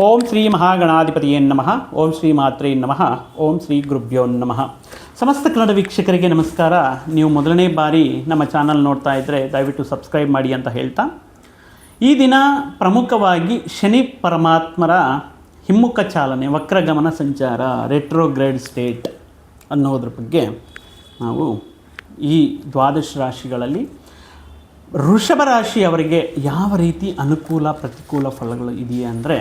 ಓಂ ಶ್ರೀ ಮಹಾಗಣಾಧಿಪತಿಯೇ ನಮಃ. ಓಂ ಶ್ರೀ ಮಾತ್ರೇ ನಮಃ. ಓಂ ಶ್ರೀ ಗುರುಭ್ಯೋ ನಮಃ. ಸಮಸ್ತ ಕನ್ನಡ ವೀಕ್ಷಕರಿಗೆ ನಮಸ್ಕಾರ. ನೀವು ಮೊದಲನೇ ಬಾರಿ ನಮ್ಮ ಚಾನಲ್ ನೋಡ್ತಾ ಇದ್ದರೆ ದಯವಿಟ್ಟು ಸಬ್ಸ್ಕ್ರೈಬ್ ಮಾಡಿ ಅಂತ ಹೇಳ್ತಾ, ಈ ದಿನ ಪ್ರಮುಖವಾಗಿ ಶನಿ ಪರಮಾತ್ಮರ ಹಿಮ್ಮುಖ ಚಾಲನೆ, ವಕ್ರಗಮನ ಸಂಚಾರ, ರೆಟ್ರೋಗ್ರೇಡ್ ಸ್ಟೇಟ್ ಅನ್ನೋದ್ರ ಬಗ್ಗೆ ನಾವು ಈ ದ್ವಾದಶ ರಾಶಿಗಳಲ್ಲಿ ವೃಷಭ ರಾಶಿಯವರಿಗೆ ಯಾವ ರೀತಿ ಅನುಕೂಲ ಪ್ರತಿಕೂಲ ಫಲಗಳು ಇದೆಯೇ ಅಂದರೆ,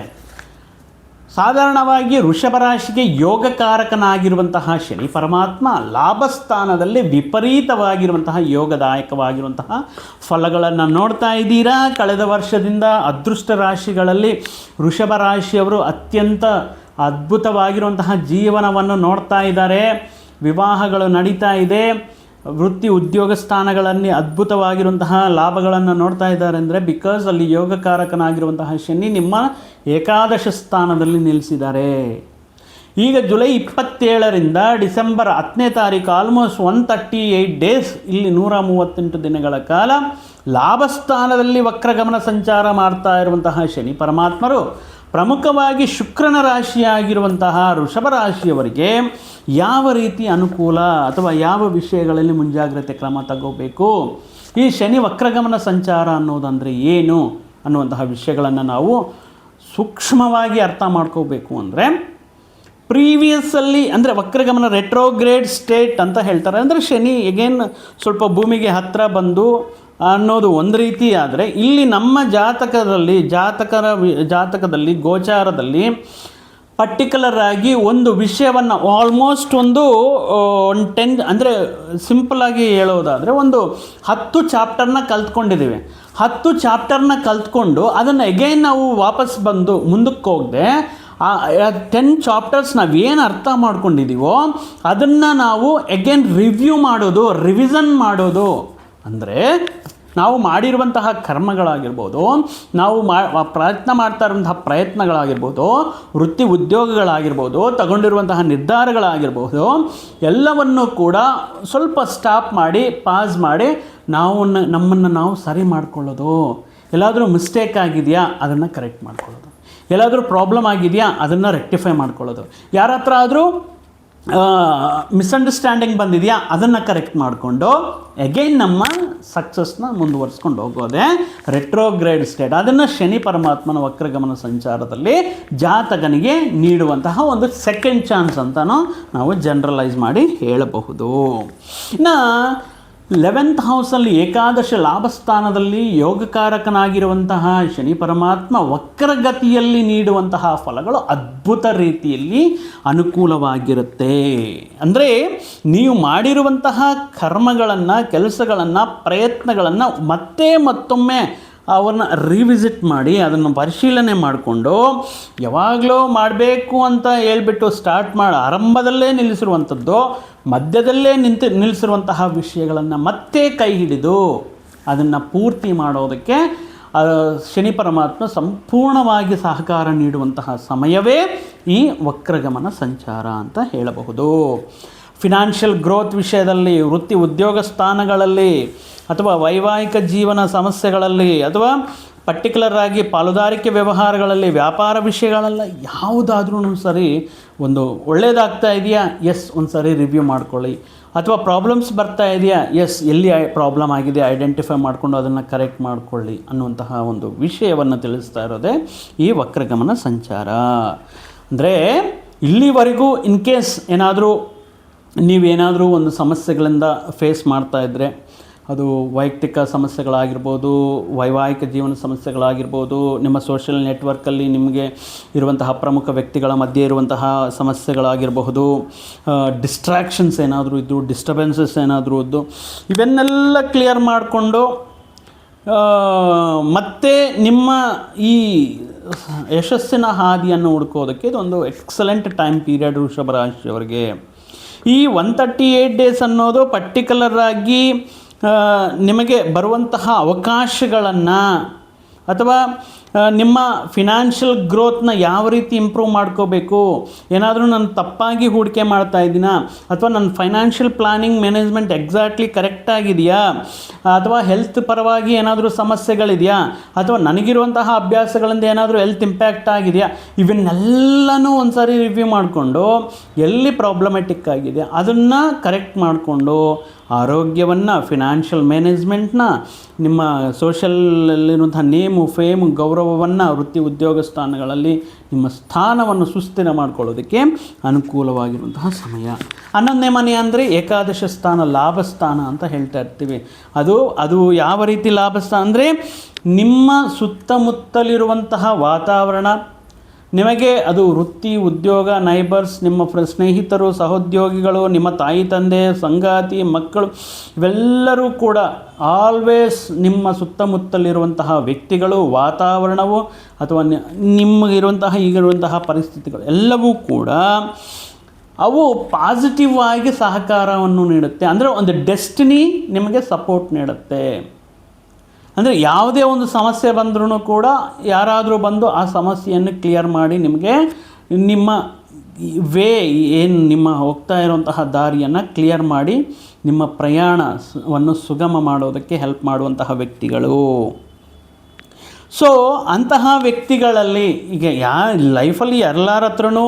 ಸಾಧಾರಣವಾಗಿ ವೃಷಭ ರಾಶಿಗೆ ಯೋಗಕಾರಕನಾಗಿರುವಂತಹ ಶನಿ ಪರಮಾತ್ಮ ಲಾಭಸ್ಥಾನದಲ್ಲಿ ವಿಪರೀತವಾಗಿರುವಂತಹ ಯೋಗದಾಯಕವಾಗಿರುವಂತಹ ಫಲಗಳನ್ನು ನೋಡ್ತಾ ಇದ್ದೀರಾ. ಕಳೆದ ವರ್ಷದಿಂದ ಅದೃಷ್ಟ ರಾಶಿಗಳಲ್ಲಿ ವೃಷಭ ರಾಶಿಯವರು ಅತ್ಯಂತ ಅದ್ಭುತವಾಗಿರುವಂತಹ ಜೀವನವನ್ನು ನೋಡ್ತಾ ಇದ್ದಾರೆ. ವಿವಾಹಗಳು ನಡೀತಾ ಇದೆ. ವೃತ್ತಿ ಉದ್ಯೋಗ ಸ್ಥಾನಗಳಲ್ಲಿ ಅದ್ಭುತವಾಗಿರುವಂತಹ ಲಾಭಗಳನ್ನು ನೋಡ್ತಾ ಇದ್ದಾರೆ. ಅಂದರೆ ಬಿಕಾಸ್ ಅಲ್ಲಿ ಯೋಗಕಾರಕನಾಗಿರುವಂತಹ ಶನಿ ನಿಮ್ಮ ಏಕಾದಶ ಸ್ಥಾನದಲ್ಲಿ ನಿಲ್ಲಿಸಿದ್ದಾರೆ. ಈಗ ಜುಲೈ 27ರಿಂದ ಡಿಸೆಂಬರ್ 10ನೇ ತಾರೀಕು ಆಲ್ಮೋಸ್ಟ್ 138 ಡೇಸ್, ಇಲ್ಲಿ 138 ದಿನಗಳ ಕಾಲ ಲಾಭಸ್ಥಾನದಲ್ಲಿ ವಕ್ರಗಮನ ಸಂಚಾರ ಮಾಡ್ತಾ ಇರುವಂತಹ ಶನಿ ಪರಮಾತ್ಮರು ಪ್ರಮುಖವಾಗಿ ಶುಕ್ರನ ರಾಶಿಯಾಗಿರುವಂತಹ ವೃಷಭ ರಾಶಿಯವರಿಗೆ ಯಾವ ರೀತಿ ಅನುಕೂಲ ಅಥವಾ ಯಾವ ವಿಷಯಗಳಲ್ಲಿ ಮುಂಜಾಗ್ರತೆ ಕ್ರಮ ತಗೋಬೇಕು, ಈ ಶನಿ ವಕ್ರಗಮನ ಸಂಚಾರ ಅನ್ನೋದಂದರೆ ಏನು ಅನ್ನುವಂತಹ ವಿಷಯಗಳನ್ನು ನಾವು ಸೂಕ್ಷ್ಮವಾಗಿ ಅರ್ಥ ಮಾಡ್ಕೋಬೇಕು. ಅಂದರೆ ಪ್ರೀವಿಯಸ್ಸಲ್ಲಿ ಅಂದರೆ ವಕ್ರಗಮನ ರೆಟ್ರೋಗ್ರೇಡ್ ಸ್ಟೇಟ್ ಅಂತ ಹೇಳ್ತಾರೆ. ಅಂದರೆ ಶನಿ ಎಗೇನ್ ಸ್ವಲ್ಪ ಭೂಮಿಗೆ ಹತ್ತಿರ ಬಂದು ಅನ್ನೋದು ಒಂದು ರೀತಿ. ಆದರೆ ಇಲ್ಲಿ ನಮ್ಮ ಜಾತಕದಲ್ಲಿ ಗೋಚಾರದಲ್ಲಿ ಪರ್ಟಿಕ್ಯುಲರ್ ಆಗಿ ಒಂದು ವಿಷಯವನ್ನು ಆಲ್ಮೋಸ್ಟ್ ಒಂದು 10 ಅಂದರೆ ಸಿಂಪಲ್ಲಾಗಿ ಹೇಳೋದಾದರೆ ಒಂದು 10 ಚಾಪ್ಟರ್ನ ಕಲ್ತ್ಕೊಂಡಿದ್ದೀವಿ. 10 ಚಾಪ್ಟರ್ನ ಕಲ್ತ್ಕೊಂಡು ಅದನ್ನು ಎಗೈನ್ ನಾವು ವಾಪಸ್ ಬಂದು ಮುಂದಕ್ಕೆ ಹೋಗದೆ 10 ಚಾಪ್ಟರ್ಸ್ ನಾವೇನು ಅರ್ಥ ಮಾಡ್ಕೊಂಡಿದ್ದೀವೋ ಅದನ್ನು ನಾವು ಎಗೈನ್ ರಿವ್ಯೂ ಮಾಡೋದು, ರಿವಿಷನ್ ಮಾಡೋದು. ಅಂದರೆ ನಾವು ಮಾಡಿರುವಂತಹ ಕರ್ಮಗಳಾಗಿರ್ಬೋದು, ನಾವು ಪ್ರಯತ್ನ ಮಾಡ್ತಾ ಇರುವಂತಹ ಪ್ರಯತ್ನಗಳಾಗಿರ್ಬೋದು, ವೃತ್ತಿ ಉದ್ಯೋಗಗಳಾಗಿರ್ಬೋದು, ತಗೊಂಡಿರುವಂತಹ ನಿರ್ಧಾರಗಳಾಗಿರ್ಬೋದು, ಎಲ್ಲವನ್ನು ಕೂಡ ಸ್ವಲ್ಪ ಸ್ಟಾಪ್ ಮಾಡಿ ಪಾಸ್ ಮಾಡಿ ನಮ್ಮನ್ನು ನಾವು ಸರಿ ಮಾಡ್ಕೊಳ್ಳೋದು. ಎಲ್ಲಾದರೂ ಮಿಸ್ಟೇಕ್ ಆಗಿದೆಯಾ ಅದನ್ನು ಕರೆಕ್ಟ್ ಮಾಡ್ಕೊಳ್ಳೋದು, ಎಲ್ಲಾದರೂ ಪ್ರಾಬ್ಲಮ್ ಆಗಿದೆಯಾ ಅದನ್ನು ರೆಕ್ಟಿಫೈ ಮಾಡ್ಕೊಳ್ಳೋದು, ಯಾರ ಹತ್ರ ಆದರೂ ಮಿಸ್ಅಂಡರ್ಸ್ಟ್ಯಾಂಡಿಂಗ್ ಬಂದಿದೆಯಾ ಅದನ್ನು ಕರೆಕ್ಟ್ ಮಾಡಿಕೊಂಡು ಎಗೈನ್ ನಮ್ಮ ಸಕ್ಸಸ್ನ ಮುಂದುವರಿಸ್ಕೊಂಡು ಹೋಗೋದೇ ರೆಟ್ರೋಗ್ರೇಡ್ ಸ್ಟೇಟ್. ಅದನ್ನು ಶನಿ ಪರಮಾತ್ಮನ ವಕ್ರಗಮನ ಸಂಚಾರದಲ್ಲಿ ಜಾತಕನಿಗೆ ನೀಡುವಂತಹ ಒಂದು ಸೆಕೆಂಡ್ ಚಾನ್ಸ್ ಅಂತಲೂ ನಾವು ಜನರಲೈಸ್ ಮಾಡಿ ಹೇಳಬಹುದು. ಇನ್ನು 11th ಹೌಸಲ್ಲಿ ಏಕಾದಶ ಲಾಭಸ್ಥಾನದಲ್ಲಿ ಯೋಗಕಾರಕನಾಗಿರುವಂತಹ ಶನಿ ಪರಮಾತ್ಮ ವಕ್ರಗತಿಯಲ್ಲಿ ನೀಡುವಂತಹ ಫಲಗಳು ಅದ್ಭುತ ರೀತಿಯಲ್ಲಿ ಅನುಕೂಲವಾಗಿರುತ್ತೆ. ಅಂದರೆ ನೀವು ಮಾಡಿರುವಂತಹ ಕರ್ಮಗಳನ್ನು, ಕೆಲಸಗಳನ್ನು, ಪ್ರಯತ್ನಗಳನ್ನು ಮತ್ತೊಮ್ಮೆ ಅವನ್ನ ರಿವಿಸಿಟ್ ಮಾಡಿ ಅದನ್ನು ಪರಿಶೀಲನೆ ಮಾಡಿಕೊಂಡು ಯಾವಾಗಲೂ ಮಾಡಬೇಕು ಅಂತ ಹೇಳ್ಬಿಟ್ಟು ಸ್ಟಾರ್ಟ್ ಮಾಡಿ ಆರಂಭದಲ್ಲೇ ನಿಲ್ಲಿಸಿರುವಂಥದ್ದು, ಮಧ್ಯದಲ್ಲೇ ನಿಲ್ಲಿಸಿರುವಂತಹ ವಿಷಯಗಳನ್ನು ಮತ್ತೆ ಕೈ ಹಿಡಿದು ಅದನ್ನು ಪೂರ್ತಿ ಮಾಡೋದಕ್ಕೆ ಶನಿ ಪರಮಾತ್ಮ ಸಂಪೂರ್ಣವಾಗಿ ಸಹಕಾರ ನೀಡುವಂತಹ ಸಮಯವೇ ಈ ವಕ್ರಗಮನ ಸಂಚಾರ ಅಂತ ಹೇಳಬಹುದು. ಫಿನಾನ್ಷಿಯಲ್ ಗ್ರೋತ್ ವಿಷಯದಲ್ಲಿ, ವೃತ್ತಿ ಉದ್ಯೋಗ ಸ್ಥಾನಗಳಲ್ಲಿ, ಅಥವಾ ವೈವಾಹಿಕ ಜೀವನ ಸಮಸ್ಯೆಗಳಲ್ಲಿ, ಅಥವಾ ಪರ್ಟಿಕ್ಯುಲರ್ ಆಗಿ ಪಾಲುದಾರಿಕೆ ವ್ಯವಹಾರಗಳಲ್ಲಿ, ವ್ಯಾಪಾರ ವಿಷಯಗಳೆಲ್ಲ ಯಾವುದಾದ್ರೂ ಸರಿ ಒಂದು ಒಳ್ಳೆಯದಾಗ್ತಾ ಇದೆಯಾ, ಎಸ್ ಒಂದು ಸರಿ ರಿವ್ಯೂ ಮಾಡ್ಕೊಳ್ಳಿ. ಅಥವಾ ಪ್ರಾಬ್ಲಮ್ಸ್ ಬರ್ತಾ ಇದೆಯಾ, ಎಸ್ ಎಲ್ಲಿ ಪ್ರಾಬ್ಲಮ್ ಆಗಿದೆ ಐಡೆಂಟಿಫೈ ಮಾಡಿಕೊಂಡು ಅದನ್ನು ಕರೆಕ್ಟ್ ಮಾಡಿಕೊಳ್ಳಿ ಅನ್ನುವಂತಹ ಒಂದು ವಿಷಯವನ್ನು ತಿಳಿಸ್ತಾ ಇರೋದೇ ಈ ವಕ್ರಗಮನ ಸಂಚಾರ. ಅಂದರೆ ಇಲ್ಲಿವರೆಗೂ ಇನ್ ಕೇಸ್ ನೀವೇನಾದರೂ ಒಂದು ಸಮಸ್ಯೆಗಳಿಂದ ಫೇಸ್ ಮಾಡ್ತಾ ಇದ್ದರೆ, ಅದು ವೈಯಕ್ತಿಕ ಸಮಸ್ಯೆಗಳಾಗಿರ್ಬೋದು, ವೈವಾಹಿಕ ಜೀವನ ಸಮಸ್ಯೆಗಳಾಗಿರ್ಬೋದು, ನಿಮ್ಮ ಸೋಷಿಯಲ್ ನೆಟ್ವರ್ಕಲ್ಲಿ ನಿಮಗೆ ಇರುವಂತಹ ಪ್ರಮುಖ ವ್ಯಕ್ತಿಗಳ ಮಧ್ಯೆ ಇರುವಂತಹ ಸಮಸ್ಯೆಗಳಾಗಿರಬಹುದು, ಡಿಸ್ಟ್ರಾಕ್ಷನ್ಸ್ ಏನಾದರೂ ಇದ್ದು, ಡಿಸ್ಟರ್ಬೆನ್ಸಸ್ ಏನಾದರೂ ಇದ್ದು, ಇವನ್ನೆಲ್ಲ ಕ್ಲಿಯರ್ ಮಾಡಿಕೊಂಡು ಮತ್ತೆ ನಿಮ್ಮ ಈ ಯಶಸ್ಸಿನ ಹಾದಿಯನ್ನು ಹುಡುಕೋದಕ್ಕೆ ಇದೊಂದು ಎಕ್ಸಲೆಂಟ್ ಟೈಮ್ ಪೀರಿಯಡ್ ವೃಷಭ ರಾಶಿಯವರಿಗೆ. ಈ 138 ಡೇಸ್ ಅನ್ನೋದು ಪರ್ಟಿಕ್ಯುಲರ್ ಆಗಿ ನಿಮಗೆ ಬರುವಂತಹ ಅವಕಾಶಗಳನ್ನು ಅಥವಾ ನಿಮ್ಮ ಫಿನಾನ್ಷಿಯಲ್ ಗ್ರೋತ್ನ ಯಾವ ರೀತಿ ಇಂಪ್ರೂವ್ ಮಾಡ್ಕೋಬೇಕು, ಏನಾದರೂ ನಾನು ತಪ್ಪಾಗಿ ಹೂಡಿಕೆ ಮಾಡ್ತಾ ಇದ್ದೀನಾ, ಅಥವಾ ನನ್ನ ಫೈನಾನ್ಷಿಯಲ್ ಪ್ಲಾನಿಂಗ್ ಮ್ಯಾನೇಜ್ಮೆಂಟ್ ಎಕ್ಸಾಕ್ಟ್ಲಿ ಕರೆಕ್ಟಾಗಿದೆಯಾ, ಅಥವಾ ಹೆಲ್ತ್ ಪರವಾಗಿ ಏನಾದರೂ ಸಮಸ್ಯೆಗಳಿದೆಯಾ, ಅಥವಾ ನನಗಿರುವಂತಹ ಅಭ್ಯಾಸಗಳಿಂದ ಏನಾದರೂ ಹೆಲ್ತ್ ಇಂಪ್ಯಾಕ್ಟ್ ಆಗಿದೆಯಾ, ಇವನ್ನೆಲ್ಲನೂ ಒಂದು ಸಾರಿ ರಿವ್ಯೂ ಮಾಡಿಕೊಂಡು ಎಲ್ಲಿ ಪ್ರಾಬ್ಲಮೆಟಿಕ್ ಆಗಿದೆ ಅದನ್ನು ಕರೆಕ್ಟ್ ಮಾಡಿಕೊಂಡು ಆರೋಗ್ಯವನ್ನು, ಫಿನಾನ್ಷಿಯಲ್ ಮ್ಯಾನೇಜ್ಮೆಂಟ್ನ, ನಿಮ್ಮ ಸೋಷಲಲ್ಲಿರುವಂಥ ನೇಮು ಫೇಮು ಗೌರವವನ್ನು, ವೃತ್ತಿ ಉದ್ಯೋಗ ಸ್ಥಾನಗಳಲ್ಲಿ ನಿಮ್ಮ ಸ್ಥಾನವನ್ನು ಸುಸ್ಥಿರ ಮಾಡ್ಕೊಳ್ಳೋದಕ್ಕೆ ಅನುಕೂಲವಾಗಿರುವಂತಹ ಸಮಯ. 11ನೇ ಮನೆ ಅಂದರೆ ಏಕಾದಶ ಸ್ಥಾನ, ಲಾಭಸ್ಥಾನ ಅಂತ ಹೇಳ್ತಾ ಇರ್ತೀವಿ. ಅದು ಯಾವ ರೀತಿ ಲಾಭಸ್ಥಾನ ಅಂದರೆ ನಿಮ್ಮ ಸುತ್ತಮುತ್ತಲಿರುವಂತಹ ವಾತಾವರಣ, ನಿಮಗೆ ಅದು ವೃತ್ತಿ ಉದ್ಯೋಗ, ನೈಬರ್ಸ್, ನಿಮ್ಮ ಸ್ನೇಹಿತರು, ಸಹೋದ್ಯೋಗಿಗಳು, ನಿಮ್ಮ ತಾಯಿ ತಂದೆ, ಸಂಗಾತಿ, ಮಕ್ಕಳು, ಇವೆಲ್ಲರೂ ಕೂಡ ಆಲ್ವೇಸ್ ನಿಮ್ಮ ಸುತ್ತಮುತ್ತಲಿರುವಂತಹ ವ್ಯಕ್ತಿಗಳು, ವಾತಾವರಣವು, ಅಥವಾ ನಿಮಗಿರುವಂತಹ ಈಗಿರುವಂತಹ ಪರಿಸ್ಥಿತಿಗಳು ಎಲ್ಲವೂ ಕೂಡ ಅವು ಪಾಸಿಟಿವ್ ಆಗಿ ಸಹಕಾರವನ್ನು ನೀಡುತ್ತೆ. ಅಂದರೆ ಒಂದು ಡೆಸ್ಟಿನಿ ನಿಮಗೆ ಸಪೋರ್ಟ್ ನೀಡುತ್ತೆ. ಅಂದರೆ ಯಾವುದೇ ಒಂದು ಸಮಸ್ಯೆ ಬಂದ್ರೂ ಕೂಡ ಯಾರಾದರೂ ಬಂದು ಆ ಸಮಸ್ಯೆಯನ್ನು ಕ್ಲಿಯರ್ ಮಾಡಿ ನಿಮಗೆ ನಿಮ್ಮ ಏನು ನಿಮ್ಮ ಹೋಗ್ತಾ ಇರುವಂತಹ ದಾರಿಯನ್ನು ಕ್ಲಿಯರ್ ಮಾಡಿ ನಿಮ್ಮ ಪ್ರಯಾಣವನ್ನು ಸುಗಮ ಮಾಡೋದಕ್ಕೆ ಹೆಲ್ಪ್ ಮಾಡುವಂತಹ ವ್ಯಕ್ತಿಗಳು. ಸೊ ಅಂತಹ ವ್ಯಕ್ತಿಗಳಲ್ಲಿ ಈಗ ಲೈಫಲ್ಲಿ ಎಲ್ಲರ ಹತ್ರನೂ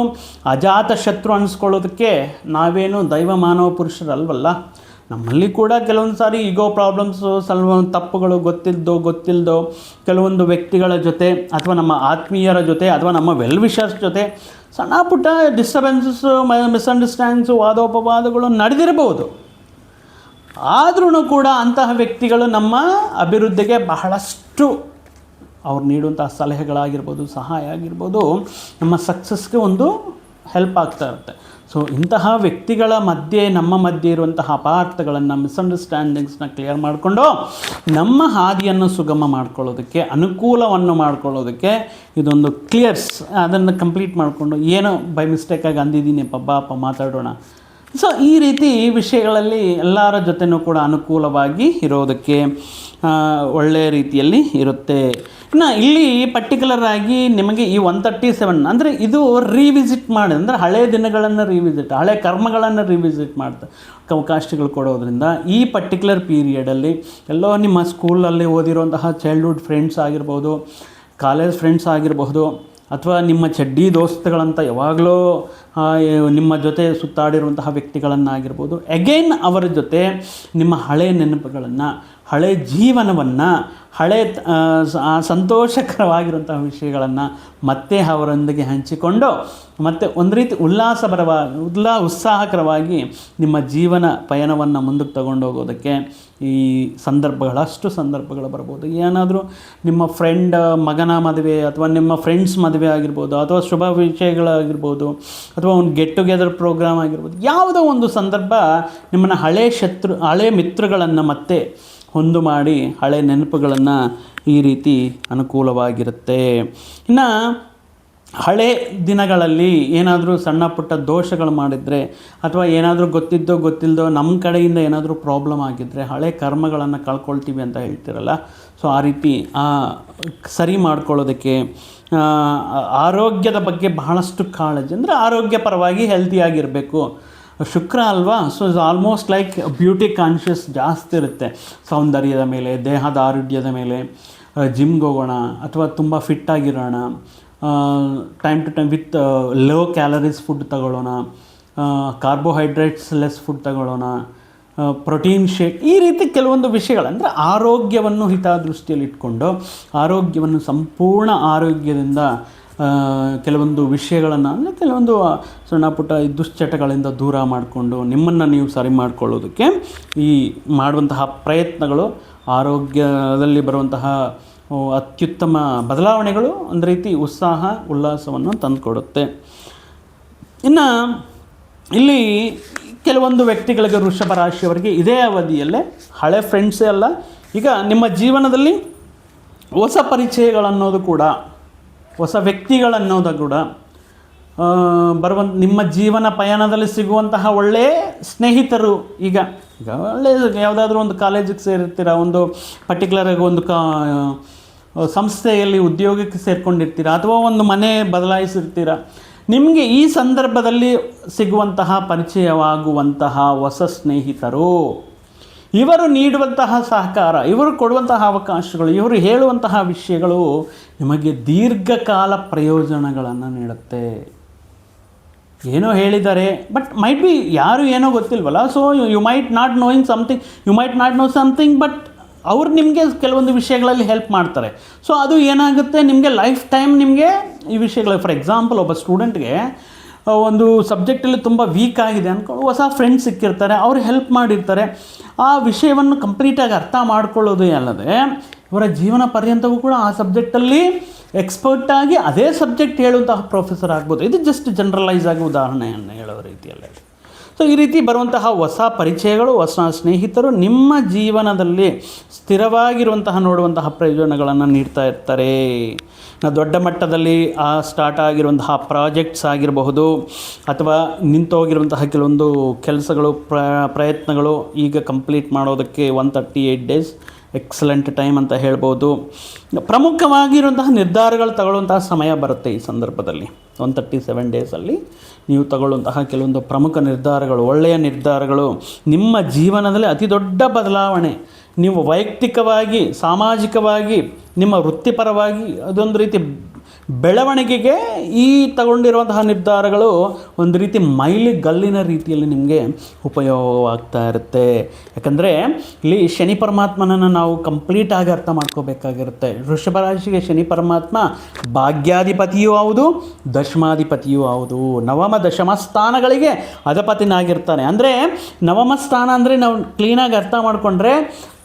ಅಜಾತ ಶತ್ರು ಅನಿಸ್ಕೊಳ್ಳೋದಕ್ಕೆ ನಾವೇನು ದೈವ ಮಾನವ ಪುರುಷರಲ್ವಲ್ಲ. ನಮ್ಮಲ್ಲಿ ಕೂಡ ಕೆಲವೊಂದು ಸಾರಿ ಈಗೋ ಪ್ರಾಬ್ಲಮ್ಸು, ಸ್ವಲ್ಪ ತಪ್ಪುಗಳು ಗೊತ್ತಿಲ್ಲದೋ ಕೆಲವೊಂದು ವ್ಯಕ್ತಿಗಳ ಜೊತೆ, ಅಥವಾ ನಮ್ಮ ಆತ್ಮೀಯರ ಜೊತೆ, ಅಥವಾ ನಮ್ಮ ವೆಲ್ ವಿಷರ್ಸ್ ಜೊತೆ ಸಣ್ಣ ಪುಟ್ಟ ಡಿಸ್ಟರ್ಬೆನ್ಸಸ್ಸು, ಮಿಸ್ಅಂಡರ್ಸ್ಟ್ಯಾಂಡಿಂಗ್ಸು, ವಾದೋಪವಾದಗಳು ನಡೆದಿರಬಹುದು. ಆದ್ರೂ ಕೂಡ ಅಂತಹ ವ್ಯಕ್ತಿಗಳು ನಮ್ಮ ಅಭಿವೃದ್ಧಿಗೆ ಬಹಳಷ್ಟು ಅವ್ರು ನೀಡುವಂಥ ಸಲಹೆಗಳಾಗಿರ್ಬೋದು, ಸಹಾಯ ಆಗಿರ್ಬೋದು, ನಮ್ಮ ಸಕ್ಸಸ್ಗೆ ಒಂದು ಹೆಲ್ಪ್ ಆಗ್ತಾ ಇರುತ್ತೆ. ಸೊ ಇಂತಹ ವ್ಯಕ್ತಿಗಳ ಮಧ್ಯೆ, ನಮ್ಮ ಮಧ್ಯೆ ಇರುವಂತಹ ಅಪಾರ್ಥಗಳನ್ನು, ಮಿಸ್ಅಂಡರ್ಸ್ಟ್ಯಾಂಡಿಂಗ್ಸ್ನ ಕ್ಲಿಯರ್ ಮಾಡಿಕೊಂಡು ನಮ್ಮ ಹಾದಿಯನ್ನು ಸುಗಮ ಮಾಡ್ಕೊಳ್ಳೋದಕ್ಕೆ, ಅನುಕೂಲವನ್ನು ಮಾಡ್ಕೊಳ್ಳೋದಕ್ಕೆ ಇದೊಂದು ಕ್ಲಿಯರ್ಸ್. ಅದನ್ನು ಕಂಪ್ಲೀಟ್ ಮಾಡಿಕೊಂಡು ಏನೋ ಬೈ ಮಿಸ್ಟೇಕಾಗಿ ಅಂದಿದ್ದೀನಿ ಪಾಪ ಮಾತಾಡೋಣ. ಸೊ ಈ ರೀತಿ ವಿಷಯಗಳಲ್ಲಿ ಎಲ್ಲರ ಜೊತೆನೂ ಕೂಡ ಅನುಕೂಲವಾಗಿ ಇರೋದಕ್ಕೆ ಒಳ್ಳೆಯ ರೀತಿಯಲ್ಲಿ ಇರುತ್ತೆ. ಇನ್ನು ಇಲ್ಲಿ ಪರ್ಟಿಕ್ಯುಲರ್ ಆಗಿ ನಿಮಗೆ ಈ 137 ಅಂದರೆ ಇದು ರೀವಿಸಿಟ್ ಮಾಡಿ, ಅಂದರೆ ಹಳೆಯ ದಿನಗಳನ್ನು ಹಳೆ ಕರ್ಮಗಳನ್ನು ರೀವಿಸಿಟ್ ಮಾಡ್ತಾರೆ ಅವಕಾಶಗಳು ಕೊಡೋದ್ರಿಂದ ಈ ಪರ್ಟಿಕ್ಯುಲರ್ ಪೀರಿಯಡಲ್ಲಿ ಎಲ್ಲೋ ನಿಮ್ಮ ಸ್ಕೂಲಲ್ಲಿ ಓದಿರುವಂತಹ ಚೈಲ್ಡ್ಹುಡ್ ಫ್ರೆಂಡ್ಸ್ ಆಗಿರ್ಬೋದು, ಕಾಲೇಜ್ ಫ್ರೆಂಡ್ಸ್ ಆಗಿರಬಹುದು, ಅಥವಾ ನಿಮ್ಮ ಚಡ್ಡಿ ದೋಸ್ತುಗಳಂತ ಯಾವಾಗಲೂ ನಿಮ್ಮ ಜೊತೆ ಸುತ್ತಾಡಿರುವಂತಹ ವ್ಯಕ್ತಿಗಳನ್ನಾಗಿರ್ಬೋದು, ಅಗೈನ್ ಅವರ ಜೊತೆ ನಿಮ್ಮ ಹಳೆಯ ನೆನಪುಗಳನ್ನು, ಹಳೆಯ ಜೀವನವನ್ನು, ಸಂತೋಷಕರವಾಗಿರುವಂತಹ ವಿಷಯಗಳನ್ನು ಮತ್ತೆ ಅವರೊಂದಿಗೆ ಹಂಚಿಕೊಂಡು ಮತ್ತು ಒಂದು ರೀತಿ ಉತ್ಸಾಹಕರವಾಗಿ ನಿಮ್ಮ ಜೀವನ ಪಯಣವನ್ನು ಮುಂದಕ್ಕೆ ತಗೊಂಡೋಗೋದಕ್ಕೆ ಈ ಸಂದರ್ಭಗಳು ಬರ್ಬೋದು. ಏನಾದರೂ ನಿಮ್ಮ ಫ್ರೆಂಡ್ ಮಗನ ಮದುವೆ, ಅಥವಾ ನಿಮ್ಮ ಫ್ರೆಂಡ್ಸ್ ಮದುವೆ ಆಗಿರ್ಬೋದು, ಅಥವಾ ಶುಭ ವಿಷಯಗಳಾಗಿರ್ಬೋದು, ಅಥವಾ ಒಂದು ಗೆಟ್ ಟುಗೆದರ್ ಪ್ರೋಗ್ರಾಮ್ ಆಗಿರ್ಬೋದು, ಯಾವುದೋ ಒಂದು ಸಂದರ್ಭ ನಿಮ್ಮನ್ನು ಹಳೆ ಮಿತ್ರಗಳನ್ನು ಮತ್ತೆ ಹೊಂದು ಮಾಡಿ ಹಳೆ ನೆನಪುಗಳನ್ನು ಈ ರೀತಿ ಅನುಕೂಲವಾಗಿರುತ್ತೆ. ಇನ್ನು ಹಳೆ ದಿನಗಳಲ್ಲಿ ಏನಾದರೂ ಸಣ್ಣ ಪುಟ್ಟ ದೋಷಗಳು ಮಾಡಿದರೆ, ಅಥವಾ ಏನಾದರೂ ಗೊತ್ತಿಲ್ಲದೋ ನಮ್ಮ ಕಡೆಯಿಂದ ಏನಾದರೂ ಪ್ರಾಬ್ಲಮ್ ಆಗಿದ್ದರೆ, ಹಳೆ ಕರ್ಮಗಳನ್ನು ಕಳ್ಕೊಳ್ತೀವಿ ಅಂತ ಹೇಳ್ತಿರಲ್ಲ, ಸೊ ಆ ರೀತಿ ಸರಿ ಮಾಡ್ಕೊಳ್ಳೋದಕ್ಕೆ, ಆರೋಗ್ಯದ ಬಗ್ಗೆ ಬಹಳಷ್ಟು ಕಾಳಜಿ, ಅಂದರೆ ಆರೋಗ್ಯಪರವಾಗಿ ಹೆಲ್ತಿಯಾಗಿರಬೇಕು. ಶುಕ್ರ ಅಲ್ವಾ, so is almost like beauty conscious ಜಾಸ್ತಿ ಇರುತ್ತೆ. ಸೌಂದರ್ಯದ ಮೇಲೆ, ದೇಹದ ಆರೋಗ್ಯದ ಮೇಲೆ, ಜಿಮ್ಗೆ ಹೋಗೋಣ, ಅಥವಾ ತುಂಬ ಫಿಟ್ಟಾಗಿರೋಣ, time to time with low calories food ತಗೊಳ್ಳೋಣ, ಕಾರ್ಬೋಹೈಡ್ರೇಟ್ಸ್ ಲೆಸ್ ಫುಡ್ ತಗೊಳ್ಳೋಣ, ಪ್ರೋಟೀನ್ ಶೇಕ್, ಈ ರೀತಿ ಕೆಲವೊಂದು ವಿಷಯಗಳಂದರೆ ಆರೋಗ್ಯವನ್ನು ಹಿತದೃಷ್ಟಿಯಲ್ಲಿ ಇಟ್ಕೊಂಡು ಆರೋಗ್ಯವನ್ನು ಸಂಪೂರ್ಣ ಆರೋಗ್ಯದಿಂದ ಕೆಲವೊಂದು ವಿಷಯಗಳನ್ನು, ಅಂದರೆ ಕೆಲವೊಂದು ಸಣ್ಣ ಪುಟ್ಟ ದುಶ್ಚಟಗಳಿಂದ ದೂರ ಮಾಡಿಕೊಂಡು ನಿಮ್ಮನ್ನು ನೀವು ಸರಿ ಮಾಡಿಕೊಳ್ಳೋದಕ್ಕೆ ಈ ಮಾಡುವಂತಹ ಪ್ರಯತ್ನಗಳು ಆರೋಗ್ಯದಲ್ಲಿ ಬರುವಂತಹ ಅತ್ಯುತ್ತಮ ಬದಲಾವಣೆಗಳು ಒಂದು ರೀತಿ ಉಲ್ಲಾಸವನ್ನು ತಂದುಕೊಡುತ್ತೆ. ಇನ್ನು ಇಲ್ಲಿ ಕೆಲವೊಂದು ವ್ಯಕ್ತಿಗಳಿಗೆ, ವೃಷಭ ರಾಶಿಯವರಿಗೆ ಇದೇ ಅವಧಿಯಲ್ಲೇ ಹಳೆ ಫ್ರೆಂಡ್ಸೇ ಅಲ್ಲ, ಈಗ ನಿಮ್ಮ ಜೀವನದಲ್ಲಿ ಹೊಸ ಪರಿಚಯಗಳನ್ನೋದು ಕೂಡ, ಹೊಸ ವ್ಯಕ್ತಿಗಳನ್ನೋದು ಕೂಡ ನಿಮ್ಮ ಜೀವನ ಪಯಣದಲ್ಲಿ ಸಿಗುವಂತಹ ಒಳ್ಳೆಯ ಸ್ನೇಹಿತರು. ಈಗ ಒಳ್ಳೆಯ ಯಾವುದಾದ್ರೂ ಒಂದು ಕಾಲೇಜಿಗೆ ಸೇರಿರ್ತೀರ, ಒಂದು ಪರ್ಟಿಕ್ಯುಲರಾಗಿ ಒಂದು ಸಂಸ್ಥೆಯಲ್ಲಿ ಉದ್ಯೋಗಕ್ಕೆ ಸೇರಿಕೊಂಡಿರ್ತೀರ, ಅಥವಾ ಒಂದು ಮನೆ ಬದಲಾಯಿಸಿರ್ತೀರ. ನಿಮಗೆ ಈ ಸಂದರ್ಭದಲ್ಲಿ ಸಿಗುವಂತಹ ಪರಿಚಯವಾಗುವಂತಹ ಹೊಸ ಸ್ನೇಹಿತರು, ಇವರು ನೀಡುವಂತಹ ಸಹಕಾರ, ಇವರು ಕೊಡುವಂತಹ ಅವಕಾಶಗಳು, ಇವರು ಹೇಳುವಂತಹ ವಿಷಯಗಳು ನಿಮಗೆ ದೀರ್ಘಕಾಲ ಪ್ರಯೋಜನಗಳನ್ನು ನೀಡುತ್ತೆ. ಏನೋ ಹೇಳಿದ್ದಾರೆ, ಬಟ್ ಮೈಟ್ ಬಿ ಯಾರು ಏನೋ ಗೊತ್ತಿಲ್ವಲ್ಲ, so you might not knowing something, you might not know something, but ಅವ್ರು ನಿಮಗೆ ಕೆಲವೊಂದು ವಿಷಯಗಳಲ್ಲಿ ಹೆಲ್ಪ್ ಮಾಡ್ತಾರೆ. ಸೊ ಅದು ಏನಾಗುತ್ತೆ, ನಿಮಗೆ ಲೈಫ್ ಟೈಮ್ ನಿಮಗೆ ಈ ವಿಷಯಗಳು, ಫಾರ್ ಎಕ್ಸಾಂಪಲ್ ಒಬ್ಬ ಸ್ಟೂಡೆಂಟ್ಗೆ ಒಂದು ಸಬ್ಜೆಕ್ಟಲ್ಲಿ ತುಂಬ ವೀಕ್ ಆಗಿದೆ ಅಂದ್ಕೊಂಡು ಹೊಸ ಫ್ರೆಂಡ್ಸ್ ಸಿಕ್ಕಿರ್ತಾರೆ, ಅವರು ಹೆಲ್ಪ್ ಮಾಡಿರ್ತಾರೆ. ಆ ವಿಷಯವನ್ನು ಕಂಪ್ಲೀಟಾಗಿ ಅರ್ಥ ಮಾಡ್ಕೊಳ್ಳೋದು ಅಲ್ಲದೆ ಇವರ ಜೀವನ ಪರ್ಯಂತವೂ ಕೂಡ ಆ ಸಬ್ಜೆಕ್ಟಲ್ಲಿ ಎಕ್ಸ್ಪರ್ಟಾಗಿ ಅದೇ ಸಬ್ಜೆಕ್ಟ್ ಹೇಳುವಂತಹ ಪ್ರೊಫೆಸರ್ ಆಗ್ಬೋದು. ಇದು ಜಸ್ಟ್ ಜನರಲೈಸ್ ಆಗಿ ಉದಾಹರಣೆಯನ್ನು ಹೇಳೋ ರೀತಿಯಲ್ಲಿ. ಸೊ ಈ ರೀತಿ ಬರುವಂತಹ ಹೊಸ ಪರಿಚಯಗಳು, ಹೊಸ ಸ್ನೇಹಿತರು ನಿಮ್ಮ ಜೀವನದಲ್ಲಿ ಸ್ಥಿರವಾಗಿರುವಂತಹ ನೋಡುವಂತಹ ಪ್ರಯೋಜನಗಳನ್ನು ನೀಡ್ತಾ ಇರ್ತಾರೆ. ದೊಡ್ಡ ಮಟ್ಟದಲ್ಲಿ ಸ್ಟಾರ್ಟ್ ಆಗಿರುವಂತಹ ಪ್ರಾಜೆಕ್ಟ್ಸ್ ಆಗಿರಬಹುದು, ಅಥವಾ ನಿಂತೋಗಿರುವಂತಹ ಕೆಲವೊಂದು ಕೆಲಸಗಳು, ಪ್ರಯತ್ನಗಳು ಈಗ ಕಂಪ್ಲೀಟ್ ಮಾಡೋದಕ್ಕೆ 138 ಡೇಸ್ ಎಕ್ಸಲೆಂಟ್ ಟೈಮ್ ಅಂತ ಹೇಳ್ಬೋದು. ಪ್ರಮುಖವಾಗಿರುವಂತಹ ನಿರ್ಧಾರಗಳು ತಗೊಳ್ಳುವಂತಹ ಸಮಯ ಬರುತ್ತೆ ಈ ಸಂದರ್ಭದಲ್ಲಿ. 137 ಡೇಸಲ್ಲಿ ನೀವು ತಗೊಳ್ಳುವಂತಹ ಕೆಲವೊಂದು ಪ್ರಮುಖ ನಿರ್ಧಾರಗಳು, ಒಳ್ಳೆಯ ನಿರ್ಧಾರಗಳು ನಿಮ್ಮ ಜೀವನದಲ್ಲಿ ಅತಿ ದೊಡ್ಡ ಬದಲಾವಣೆ, ನೀವು ವೈಯಕ್ತಿಕವಾಗಿ, ಸಾಮಾಜಿಕವಾಗಿ, ನಿಮ್ಮ ವೃತ್ತಿಪರವಾಗಿ ಅದೊಂದು ರೀತಿ ಬೆಳವಣಿಗೆಗೆ ಈ ತಗೊಂಡಿರುವಂತಹ ನಿರ್ಧಾರಗಳು ಒಂದು ರೀತಿ ಮೈಲಿಗಲ್ಲಿನ ರೀತಿಯಲ್ಲಿ ನಿಮಗೆ ಉಪಯೋಗವಾಗ್ತಾ ಇರುತ್ತೆ. ಯಾಕಂದರೆ ಇಲ್ಲಿ ಶನಿ ಪರಮಾತ್ಮನನ್ನು ನಾವು ಕಂಪ್ಲೀಟಾಗಿ ಅರ್ಥ ಮಾಡ್ಕೋಬೇಕಾಗಿರುತ್ತೆ. ವೃಷಭ ರಾಶಿಗೆ ಶನಿ ಪರಮಾತ್ಮ ಭಾಗ್ಯಾಧಿಪತಿಯೂ ಹೌದು, ದಶಮಾಧಿಪತಿಯೂ ಹೌದು. ನವಮ ದಶಮ ಸ್ಥಾನಗಳಿಗೆ ಅಧಿಪತಿನಾಗಿರ್ತಾನೆ. ಅಂದರೆ ನವಮ ಸ್ಥಾನ ಅಂದರೆ ನಾವು ಕ್ಲೀನಾಗಿ ಅರ್ಥ ಮಾಡಿಕೊಂಡ್ರೆ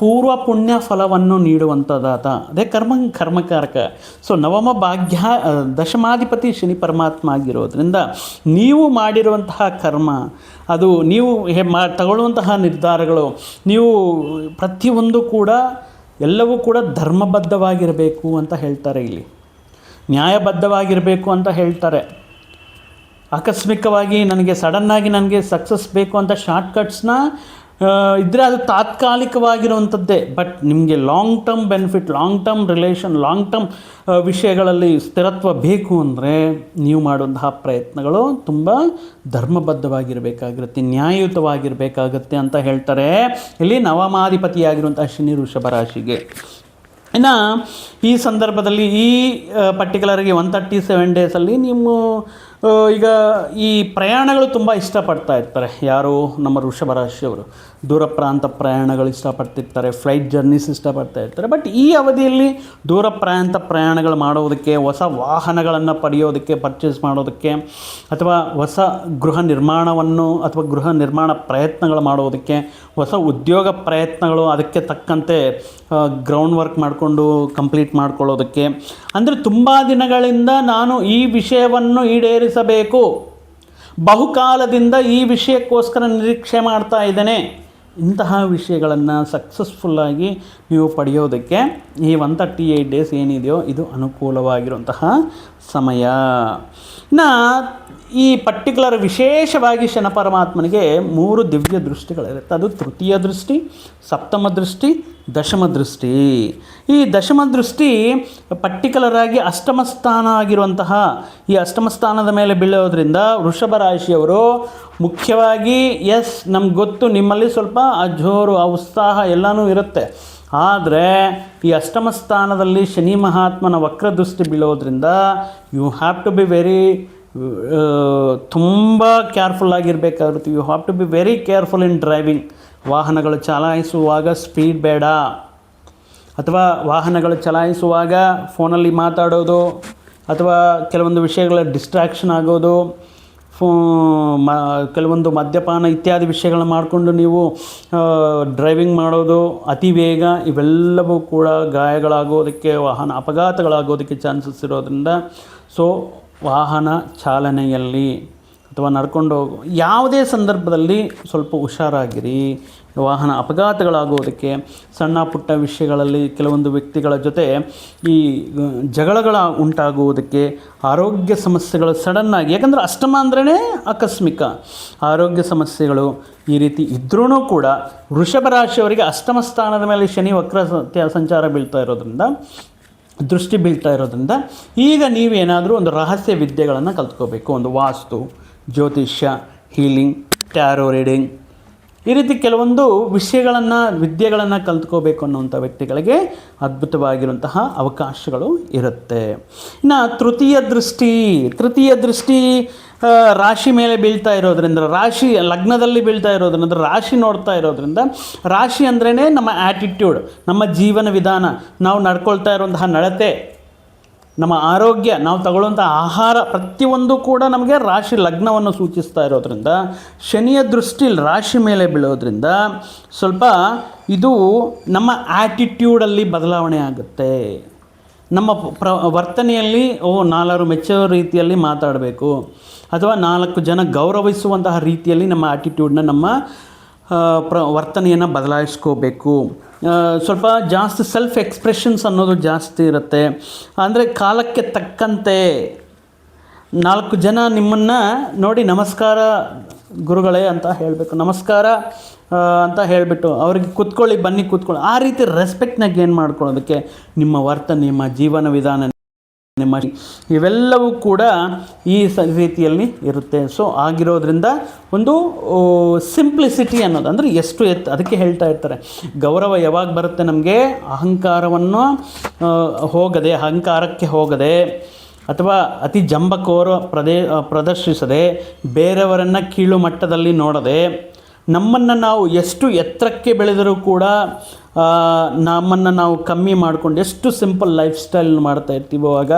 ಪೂರ್ವ ಪುಣ್ಯ ಫಲವನ್ನು ನೀಡುವಂಥದ್ದಾತ, ಅದೇ ಕರ್ಮಕಾರಕ. ಸೊ ನವಮ ಭಾಗ್ಯ ದಶಮಾಧಿಪತಿ ಶನಿ ಪರಮಾತ್ಮ ಆಗಿರೋದ್ರಿಂದ ನೀವು ಮಾಡಿರುವಂತಹ ಕರ್ಮ, ಅದು ನೀವು ತಗೊಳ್ಳುವಂತಹ ನಿರ್ಧಾರಗಳು, ನೀವು ಪ್ರತಿಯೊಂದು ಕೂಡ ಎಲ್ಲವೂ ಕೂಡ ಧರ್ಮಬದ್ಧವಾಗಿರಬೇಕು ಅಂತ ಹೇಳ್ತಾರೆ. ಇಲ್ಲಿ ನ್ಯಾಯಬದ್ಧವಾಗಿರಬೇಕು ಅಂತ ಹೇಳ್ತಾರೆ. ಆಕಸ್ಮಿಕವಾಗಿ ನನಗೆ ಸಡನ್ನಾಗಿ ನನಗೆ ಸಕ್ಸಸ್ ಬೇಕು ಅಂತ ಶಾರ್ಟ್ಕಟ್ಸ್ನ ಇದ್ದರೆ ಅದು ತಾತ್ಕಾಲಿಕವಾಗಿರುವಂಥದ್ದೇ. ಬಟ್ ನಿಮಗೆ long term benefit, long term relation, long term ವಿಷಯಗಳಲ್ಲಿ ಸ್ಥಿರತ್ವ ಬೇಕು ಅಂದರೆ ನೀವು ಮಾಡುವಂತಹ ಪ್ರಯತ್ನಗಳು ತುಂಬ ಧರ್ಮಬದ್ಧವಾಗಿರಬೇಕಾಗಿರುತ್ತೆ, ನ್ಯಾಯಯುತವಾಗಿರಬೇಕಾಗತ್ತೆ ಅಂತ ಹೇಳ್ತಾರೆ ಇಲ್ಲಿ ನವಮಾಧಿಪತಿಯಾಗಿರುವಂಥ ಶನಿ ವೃಷಭ ರಾಶಿಗೆ. ಇನ್ನು ಈ ಸಂದರ್ಭದಲ್ಲಿ ಈ ಪರ್ಟಿಕ್ಯುಲರ್ಗೆ 137 ಡೇಸಲ್ಲಿ ನೀವು ಈಗ ಈ ಪ್ರಯಾಣಗಳು ತುಂಬ ಇಷ್ಟಪಡ್ತಾ ಇರ್ತಾರೆ. ಯಾರು ನಮ್ಮ ವೃಷಭ ರಾಶಿಯವರು ದೂರ ಪ್ರಾಂತ ಪ್ರಯಾಣಗಳು ಇಷ್ಟಪಡ್ತಿರ್ತಾರೆ, ಫ್ಲೈಟ್ ಜರ್ನೀಸ್ ಇಷ್ಟಪಡ್ತಾ ಇರ್ತಾರೆ. ಬಟ್ ಈ ಅವಧಿಯಲ್ಲಿ ದೂರ ಪ್ರಾಂತ ಪ್ರಯಾಣಗಳು ಮಾಡೋದಕ್ಕೆ, ಹೊಸ ವಾಹನಗಳನ್ನು ಪಡೆಯೋದಕ್ಕೆ, ಪರ್ಚೇಸ್ ಮಾಡೋದಕ್ಕೆ, ಅಥವಾ ಹೊಸ ಗೃಹ ನಿರ್ಮಾಣವನ್ನು ಅಥವಾ ಗೃಹ ನಿರ್ಮಾಣ ಪ್ರಯತ್ನಗಳು ಮಾಡೋದಕ್ಕೆ, ಹೊಸ ಉದ್ಯೋಗ ಪ್ರಯತ್ನಗಳು ಅದಕ್ಕೆ ತಕ್ಕಂತೆ ಗ್ರೌಂಡ್ ವರ್ಕ್ ಮಾಡಿಕೊಂಡು ಕಂಪ್ಲೀಟ್ ಮಾಡ್ಕೊಳ್ಳೋದಕ್ಕೆ, ಅಂದರೆ ತುಂಬ ದಿನಗಳಿಂದ ನಾನು ಈ ವಿಷಯವನ್ನು ಈಡೇರಿಸಬೇಕು, ಬಹುಕಾಲದಿಂದ ಈ ವಿಷಯಕ್ಕೋಸ್ಕರ ನಿರೀಕ್ಷೆ ಮಾಡ್ತಾ ಇದ್ದೇನೆ, ಇಂತಹ ವಿಷಯಗಳನ್ನು ಸಕ್ಸಸ್ಫುಲ್ಲಾಗಿ ನೀವು ಪಡೆಯೋದಕ್ಕೆ ಈ 138 ಡೇಸ್ ಏನಿದೆಯೋ ಇದು ಅನುಕೂಲವಾಗಿರುವಂತಹ ಸಮಯ. ಇನ್ನು ಈ ಪರ್ಟಿಕ್ಯುಲರ್ ವಿಶೇಷವಾಗಿ ಶನಿ ಪರಮಾತ್ಮನಿಗೆ 3 ದಿವ್ಯ ದೃಷ್ಟಿಗಳಿರುತ್ತೆ. ಅದು ತೃತೀಯ ದೃಷ್ಟಿ, ಸಪ್ತಮ ದೃಷ್ಟಿ, ದಶಮ ದೃಷ್ಟಿ. ಈ ದಶಮ ದೃಷ್ಟಿ ಪರ್ಟಿಕ್ಯುಲರ್ ಆಗಿ ಅಷ್ಟಮ ಸ್ಥಾನ ಆಗಿರುವಂತಹ ಈ ಅಷ್ಟಮ ಸ್ಥಾನದ ಮೇಲೆ ಬೀಳೋದ್ರಿಂದ ವೃಷಭ ರಾಶಿಯವರು ಮುಖ್ಯವಾಗಿ ನಮ್ಗೆ ಗೊತ್ತು ನಿಮ್ಮಲ್ಲಿ ಸ್ವಲ್ಪ ಜೋರು, ಉತ್ಸಾಹ ಎಲ್ಲನೂ ಇರುತ್ತೆ. ಆದರೆ ಈ ಅಷ್ಟಮ ಸ್ಥಾನದಲ್ಲಿ ಶನಿ ಮಹಾತ್ಮನ ವಕ್ರದೃಷ್ಟಿ ಬೀಳೋದ್ರಿಂದ you have to be very ತುಂಬ ಕೇರ್ಫುಲ್ಲಾಗಿರಬೇಕಾಗುತ್ತೆ. You have to be very careful in driving. ವಾಹನಗಳು ಚಲಾಯಿಸುವಾಗ ಸ್ಪೀಡ್ ಬೇಡ, ಅಥವಾ ವಾಹನಗಳು ಚಲಾಯಿಸುವಾಗ ಫೋನಲ್ಲಿ ಮಾತಾಡೋದು, ಅಥವಾ ಕೆಲವೊಂದು ವಿಷಯಗಳ ಡಿಸ್ಟ್ರಾಕ್ಷನ್ ಆಗೋದು, ಕೆಲವೊಂದು ಮದ್ಯಪಾನ ಇತ್ಯಾದಿ ವಿಷಯಗಳನ್ನ ಮಾಡಿಕೊಂಡು ನೀವು ಡ್ರೈವಿಂಗ್ ಮಾಡೋದು, ಅತಿ ವೇಗ, ಇವೆಲ್ಲವೂ ಕೂಡ ಗಾಯಗಳಾಗೋದಕ್ಕೆ, ವಾಹನ ಅಪಘಾತಗಳಾಗೋದಕ್ಕೆ ಚಾನ್ಸಸ್ ಇರೋದ್ರಿಂದ ಸೊ ವಾಹನ ಚಾಲನೆಯಲ್ಲಿ ಅಥವಾ ನಡ್ಕೊಂಡು ಯಾವುದೇ ಸಂದರ್ಭದಲ್ಲಿ ಸ್ವಲ್ಪ ಹುಷಾರಾಗಿರಿ. ವಾಹನ ಅಪಘಾತಗಳಾಗೋದಕ್ಕೆ, ಸಣ್ಣ ಪುಟ್ಟ ವಿಷಯಗಳಲ್ಲಿ ಕೆಲವೊಂದು ವ್ಯಕ್ತಿಗಳ ಜೊತೆ ಈ ಜಗಳಗಳ ಉಂಟಾಗುವುದಕ್ಕೆ, ಆರೋಗ್ಯ ಸಮಸ್ಯೆಗಳು ಸಡನ್ನಾಗಿ, ಯಾಕಂದರೆ ಅಷ್ಟಮ ಅಂದ್ರೇ ಆಕಸ್ಮಿಕ ಆರೋಗ್ಯ ಸಮಸ್ಯೆಗಳು ಈ ರೀತಿ ಇದ್ರೂ ಕೂಡ ವೃಷಭ ರಾಶಿಯವರಿಗೆ ಅಷ್ಟಮ ಸ್ಥಾನದ ಮೇಲೆ ಶನಿ ವಕ್ರ ಸಂಚಾರ ಬೀಳ್ತಾ ಇರೋದ್ರಿಂದ ದೃಷ್ಟಿ ಬೀಳ್ತಾ ಇರೋದ್ರಿಂದ ಈಗ ನೀವೇನಾದರೂ ಒಂದು ರಹಸ್ಯ ವಿದ್ಯೆಗಳನ್ನು ಕಲ್ತ್ಕೋಬೇಕು, ಒಂದು ವಾಸ್ತು, ಜ್ಯೋತಿಷ್ಯ, ಹೀಲಿಂಗ್, ಟ್ಯಾರೋ ರೀಡಿಂಗ್, ಈ ರೀತಿ ಕೆಲವೊಂದು ವಿದ್ಯೆಗಳನ್ನು ಕಲ್ತ್ಕೋಬೇಕು ಅನ್ನುವಂಥ ವ್ಯಕ್ತಿಗಳಿಗೆ ಅದ್ಭುತವಾಗಿರುವಂತಹ ಅವಕಾಶಗಳು ಇರುತ್ತೆ. ಇನ್ನು ತೃತೀಯ ದೃಷ್ಟಿ ರಾಶಿ ಮೇಲೆ ಬೀಳ್ತಾ ಇರೋದ್ರಿಂದ, ಲಗ್ನದಲ್ಲಿ ಬೀಳ್ತಾ ಇರೋದ್ರಿಂದ, ರಾಶಿ ನೋಡ್ತಾ ಇರೋದ್ರಿಂದ, ರಾಶಿ ಅಂದ್ರೇ ನಮ್ಮ ಆ್ಯಟಿಟ್ಯೂಡ್, ನಮ್ಮ ಜೀವನ ವಿಧಾನ, ನಾವು ನಡ್ಕೊಳ್ತಾ ಇರುವಂತಹ ನಡತೆ, ನಮ್ಮ ಆರೋಗ್ಯ, ನಾವು ತಗೊಳ್ಳುವಂಥ ಆಹಾರ, ಪ್ರತಿಯೊಂದು ಕೂಡ ನಮಗೆ ರಾಶಿ ಲಗ್ನವನ್ನು ಸೂಚಿಸ್ತಾ ಇರೋದ್ರಿಂದ, ಶನಿಯ ದೃಷ್ಟಿ ರಾಶಿ ಮೇಲೆ ಬೀಳೋದ್ರಿಂದ ಸ್ವಲ್ಪ ಇದು ನಮ್ಮ ಆ್ಯಟಿಟ್ಯೂಡಲ್ಲಿ ಬದಲಾವಣೆ ಆಗುತ್ತೆ. ನಮ್ಮ ವರ್ತನೆಯಲ್ಲಿ ನಾಲ್ವರು ಮೆಚ್ಚೋ ರೀತಿಯಲ್ಲಿ ಮಾತಾಡಬೇಕು, ಅಥವಾ 4 ಜನ ಗೌರವಿಸುವಂತಹ ರೀತಿಯಲ್ಲಿ ನಮ್ಮ ಆ್ಯಟಿಟ್ಯೂಡ್ನ, ನಮ್ಮ ವರ್ತನೆಯನ್ನು ಬದಲಾಯಿಸ್ಕೋಬೇಕು. ಸ್ವಲ್ಪ ಜಾಸ್ತಿ ಸೆಲ್ಫ್ ಎಕ್ಸ್ಪ್ರೆಷನ್ಸ್ ಅನ್ನೋದು ಜಾಸ್ತಿ ಇರುತ್ತೆ. ಅಂದರೆ ಕಾಲಕ್ಕೆ ತಕ್ಕಂತೆ 4 ಜನ ನಿಮ್ಮನ್ನು ನೋಡಿ ನಮಸ್ಕಾರ ಗುರುಗಳೇ ಅಂತ ಹೇಳಬೇಕು, ನಮಸ್ಕಾರ ಅಂತ ಹೇಳಿಬಿಟ್ಟು ಅವ್ರಿಗೆ ಕೂತ್ಕೊಳ್ಳಿ, ಬನ್ನಿ ಕೂತ್ಕೊಳ್ಳಿ, ಆ ರೀತಿ ರೆಸ್ಪೆಕ್ಟ್ನ ಗೇನ್ ಮಾಡ್ಕೊಳ್ಳೋದಕ್ಕೆ ನಿಮ್ಮ ವರ್ತನೆ, ನಿಮ್ಮ ಜೀವನ ವಿಧಾನ, ನಿಮ್ಮ ಇವೆಲ್ಲವೂ ಕೂಡ ಈ ರೀತಿಯಲ್ಲಿ ಇರುತ್ತೆ. ಸೊ ಆಗಿರೋದ್ರಿಂದ ಒಂದು ಸಿಂಪ್ಲಿಸಿಟಿ ಅನ್ನೋದು, ಅಂದರೆ ಅದಕ್ಕೆ ಹೇಳ್ತಾ ಇರ್ತಾರೆ, ಗೌರವ ಯಾವಾಗ ಬರುತ್ತೆ ನಮಗೆ, ಅಹಂಕಾರಕ್ಕೆ ಹೋಗದೆ ಅಥವಾ ಅತಿ ಜಂಬಕೋರ ಪ್ರದರ್ಶಿಸದೆ, ಬೇರೆಯವರನ್ನು ಕೀಳು ಮಟ್ಟದಲ್ಲಿ ನೋಡದೆ, ನಮ್ಮನ್ನು ನಾವು ಎಷ್ಟು ಎತ್ತರಕ್ಕೆ ಬೆಳೆದರೂ ಕೂಡ ನಮ್ಮನ್ನು ನಾವು ಕಮ್ಮಿ ಮಾಡಿಕೊಂಡು ಎಷ್ಟು ಸಿಂಪಲ್ ಲೈಫ್ ಸ್ಟೈಲ್ ಮಾಡ್ತಾ ಇರ್ತೀವೋ, ಆಗ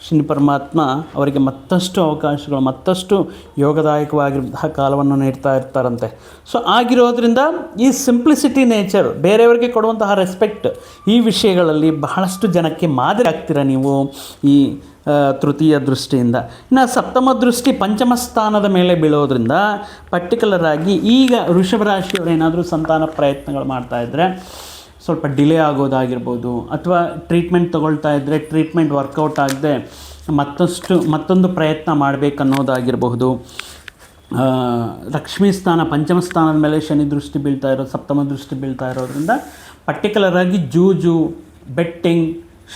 ಶನಿ ಪರಮಾತ್ಮ ಅವರಿಗೆ ಮತ್ತಷ್ಟು ಅವಕಾಶಗಳು, ಮತ್ತಷ್ಟು ಯೋಗದಾಯಕವಾಗಿರುವಂತಹ ಕಾಲವನ್ನು ನೀಡ್ತಾ ಇರ್ತಾರಂತೆ. ಸೊ ಆಗಿರೋದ್ರಿಂದ ಈ ಸಿಂಪ್ಲಿಸಿಟಿ ನೇಚರ್, ಬೇರೆಯವರಿಗೆ ಕೊಡುವಂತಹ ರೆಸ್ಪೆಕ್ಟ್, ಈ ವಿಷಯಗಳಲ್ಲಿ ಬಹಳಷ್ಟು ಜನಕ್ಕೆ ಮಾದರಿ ಆಗ್ತೀರ ನೀವು ಈ ತೃತೀಯ ದೃಷ್ಟಿಯಿಂದ. ಇನ್ನು ಸಪ್ತಮ ದೃಷ್ಟಿ ಪಂಚಮ ಸ್ಥಾನದ ಮೇಲೆ ಬೀಳೋದ್ರಿಂದ, ಪರ್ಟಿಕ್ಯುಲರ್ ಆಗಿ ಈಗ ವೃಷಭ ರಾಶಿಯವರು ಏನಾದರೂ ಸಂತಾನ ಪ್ರಯತ್ನಗಳು ಮಾಡ್ತಾಯಿದ್ರೆ ಸ್ವಲ್ಪ ಡಿಲೇ ಆಗೋದಾಗಿರ್ಬೋದು, ಅಥವಾ ಟ್ರೀಟ್ಮೆಂಟ್ ತೊಗೊಳ್ತಾ ಇದ್ದರೆ ಟ್ರೀಟ್ಮೆಂಟ್ ವರ್ಕೌಟ್ ಆಗದೆ ಮತ್ತೊಂದು ಪ್ರಯತ್ನ ಮಾಡಬೇಕನ್ನೋದಾಗಿರಬಹುದು. ಲಕ್ಷ್ಮೀ ಸ್ಥಾನ ಪಂಚಮ ಸ್ಥಾನದ ಮೇಲೆ ಶನಿ ದೃಷ್ಟಿ ಬೀಳ್ತಾ ಸಪ್ತಮ ದೃಷ್ಟಿ ಬೀಳ್ತಾ ಇರೋದ್ರಿಂದ, ಪರ್ಟಿಕ್ಯುಲರ್ ಆಗಿ ಜೂಜು, ಬೆಟ್ಟಿಂಗ್,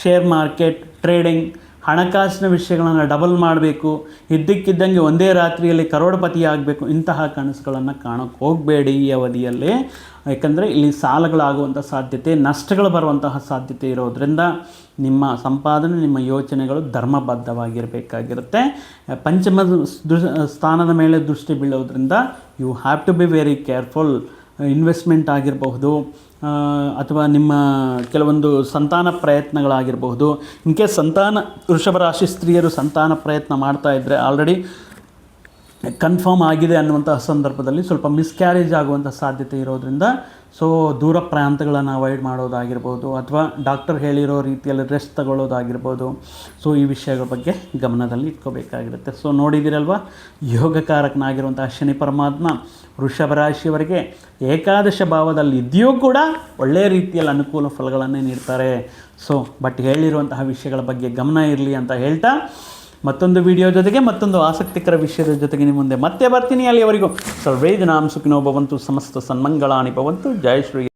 ಶೇರ್ ಮಾರ್ಕೆಟ್, ಟ್ರೇಡಿಂಗ್, ಹಣಕಾಸಿನ ವಿಷಯಗಳನ್ನು ಡಬಲ್ ಮಾಡಬೇಕು, ಇದ್ದಕ್ಕಿದ್ದಂಗೆ ಒಂದೇ ರಾತ್ರಿಯಲ್ಲಿ ಕರೋಡಪತಿ ಆಗಬೇಕು, ಇಂತಹ ಕನಸುಗಳನ್ನು ಕಾಣೋಕ್ಕೆ ಹೋಗಬೇಡಿ ಈ ಅವಧಿಯಲ್ಲಿ. ಯಾಕಂದರೆ ಇಲ್ಲಿ ಸಾಲಗಳಾಗುವಂಥ ಸಾಧ್ಯತೆ, ನಷ್ಟಗಳು ಬರುವಂತಹ ಸಾಧ್ಯತೆ ಇರೋದರಿಂದ ನಿಮ್ಮ ಸಂಪಾದನೆ, ನಿಮ್ಮ ಯೋಚನೆಗಳು ಧರ್ಮಬದ್ಧವಾಗಿರಬೇಕಾಗಿರುತ್ತೆ. ಪಂಚಮ ಸ್ಥಾನದ ಮೇಲೆ ದೃಷ್ಟಿ ಬೀಳೋದ್ರಿಂದ you have to be very careful. Investment ಆಗಿರಬಹುದು, ಅಥವಾ ನಿಮ್ಮ ಕೆಲವೊಂದು ಸಂತಾನ ಪ್ರಯತ್ನಗಳಾಗಿರಬಹುದು. ಇನ್ ಕೇಸ್ ವೃಷಭ ರಾಶಿ ಸ್ತ್ರೀಯರು ಸಂತಾನ ಪ್ರಯತ್ನ ಮಾಡ್ತಾಯಿದ್ರೆ, ಆಲ್ರೆಡಿ ಕನ್ಫರ್ಮ್ ಆಗಿದೆ ಅನ್ನುವಂತಹ ಸಂದರ್ಭದಲ್ಲಿ ಸ್ವಲ್ಪ ಮಿಸ್ಕ್ಯಾರೇಜ್ ಆಗುವಂಥ ಸಾಧ್ಯತೆ ಇರೋದ್ರಿಂದ, ಸೊ ದೂರ ಪ್ರಾಂತಗಳನ್ನು ಅವಾಯ್ಡ್ ಮಾಡೋದಾಗಿರ್ಬೋದು, ಅಥವಾ ಡಾಕ್ಟರ್ ಹೇಳಿರೋ ರೀತಿಯಲ್ಲಿ ರೆಸ್ಟ್ ತಗೊಳ್ಳೋದಾಗಿರ್ಬೋದು. ಸೊ ಈ ವಿಷಯಗಳ ಬಗ್ಗೆ ಗಮನದಲ್ಲಿ ಇಟ್ಕೋಬೇಕಾಗಿರುತ್ತೆ. ಸೊ ನೋಡಿದಿರಲ್ವ, ಯೋಗಕಾರಕನಾಗಿರುವಂತಹ ಶನಿ ಪರಮಾತ್ಮ ವೃಷಭ ರಾಶಿಯವರಿಗೆ ಏಕಾದಶ ಭಾವದಲ್ಲಿ ಇದೆಯೂ ಕೂಡ ಒಳ್ಳೆಯ ರೀತಿಯಲ್ಲಿ ಅನುಕೂಲ ಫಲಗಳನ್ನೇ ನೀಡ್ತಾರೆ. ಸೊ ಬಟ್ ಹೇಳಿರುವಂತಹ ವಿಷಯಗಳ ಬಗ್ಗೆ ಗಮನ ಇರಲಿ ಅಂತ ಹೇಳ್ತಾ, ಮತ್ತೊಂದು ವಿಡಿಯೋ ಜೊತೆಗೆ ಮತ್ತೊಂದು ಆಸಕ್ತಿಕರ ವಿಷಯದ ಜೊತೆಗೆ ನಿಮ್ಮ ಮುಂದೆ ಮತ್ತೆ ಬರ್ತೀನಿ. ಅಲ್ಲಿಯವರೆಗೂ ಸರ್ವೇ ಜನಾಂ ಸುಖಿನೋ ಭವಂತು, ಸಮಸ್ತ ಸನ್ಮಂಗಳಾನಿ ಭವಂತು. ಜೈ ಶ್ರೀ